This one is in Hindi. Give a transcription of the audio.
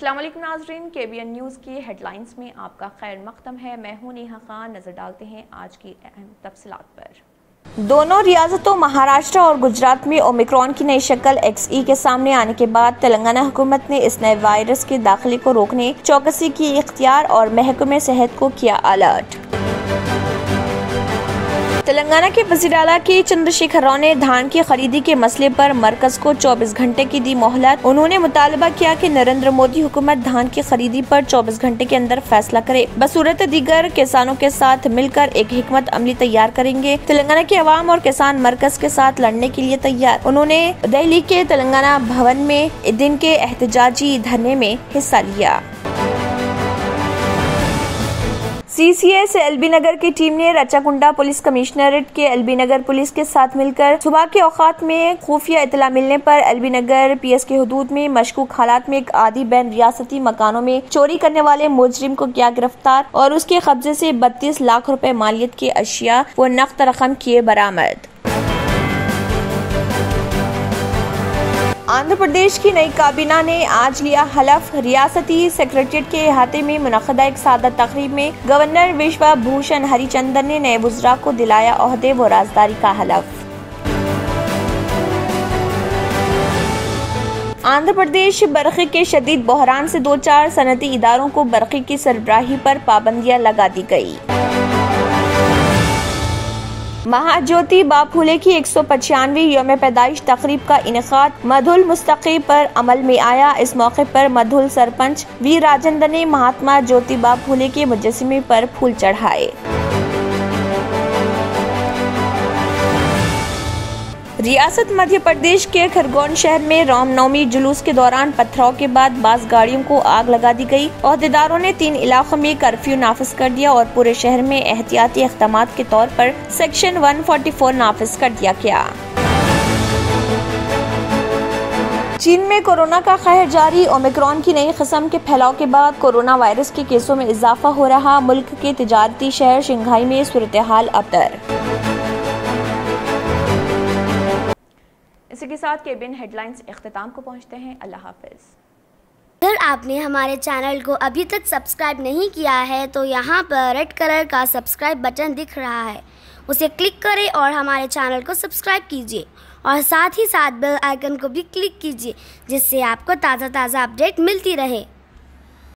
अस्सलाम वालेकुम नाज़रीन, KBN न्यूज़ की हेडलाइंस में आपका खैर मक़दम है। मैं हूं नेहा खान। नज़र डालते हैं आज की अहम तफसीलात पर। दोनों रियासतों महाराष्ट्र और गुजरात में ओमिक्रॉन की नई शक्ल XE के सामने आने के बाद तेलंगाना हुकूमत ने इस नए वायरस के दाखिले को रोकने चौकसी की इख्तियार और महकमे सेहत को किया अलर्ट। तेलंगाना के वज़ीर आला के चंद्रशेखर राव ने धान की खरीदी के मसले पर मरकज को 24 घंटे की दी मोहलत। उन्होंने मुतालबा किया कि नरेंद्र मोदी हुकूमत धान की खरीदी पर 24 घंटे के अंदर फैसला करे। बसूरत दीगर किसानों के साथ मिलकर एक हिकमत अमली तैयार करेंगे। तेलंगाना के अवाम और किसान मरकज के साथ लड़ने के लिए तैयार। उन्होंने दिल्ली के तेलंगाना भवन में दिन के एहतजाजी धरने में हिस्सा लिया। CCA से एलबी नगर की टीम ने रचाकुंडा पुलिस कमिश्नरेट के एलबी नगर पुलिस के साथ मिलकर सुबह के औकात में खुफिया इतला मिलने पर एलबी नगर PS के हुदूद में मशकूक हालात में एक आधी बैन रियासती मकानों में चोरी करने वाले मुजरिम को किया गिरफ्तार और उसके कब्जे से 32 लाख रुपए मालियत के अशिया व नकद रकम किए बरामद। आंध्र प्रदेश की नई काबीना ने आज लिया हलफ। रियासती सेक्रेटेरिएट के अहाते में मुनक़दा एक सादा तकरीब में गवर्नर विश्वा भूषण हरिचंदन ने नए वज़रा को दिलाया ओहदे व राजदारी का हलफ। आंध्र प्रदेश बरक़ी के शदीद बहरान से 2-4 सनती इदारों को बरक़ी की सरबराही पर पाबंदियां लगा दी गई। महाज्योति बा फुले की 195वीं यौम पैदाइश तकरीब का इनेकाद मधुल मुस्तक़ी पर अमल में आया। इस मौके पर मधुल सरपंच वी राजेंद्र ने महात्मा ज्योतिबा फुले के मुजस्समे पर फूल चढ़ाए। रियासत मध्य प्रदेश के खरगोन शहर में रामनवमी जुलूस के दौरान पथराव के बाद बास गाड़ियों को आग लगा दी गई। ओहदेदारों ने 3 इलाकों में कर्फ्यू नाफिज कर दिया और पूरे शहर में एहतियाती इक़दामात के तौर पर सेक्शन 144 नाफिज कर दिया गया। चीन में कोरोना का कहर जारी। ओमिक्रॉन की नई किस्म के फैलाव के बाद कोरोना वायरस के केसों में इजाफा हो रहा। मुल्क के तिजारती शहर शंघाई में सूरत हाल अबतर। इसी के साथ KBN हेडलाइंस इख्तिताम को पहुंचते हैं। अल्लाह हाफिज। अगर आपने हमारे चैनल को अभी तक सब्सक्राइब नहीं किया है तो यहाँ पर रेड कलर का सब्सक्राइब बटन दिख रहा है, उसे क्लिक करें और हमारे चैनल को सब्सक्राइब कीजिए और साथ ही साथ बेल आइकन को भी क्लिक कीजिए जिससे आपको ताज़ा अपडेट मिलती रहे।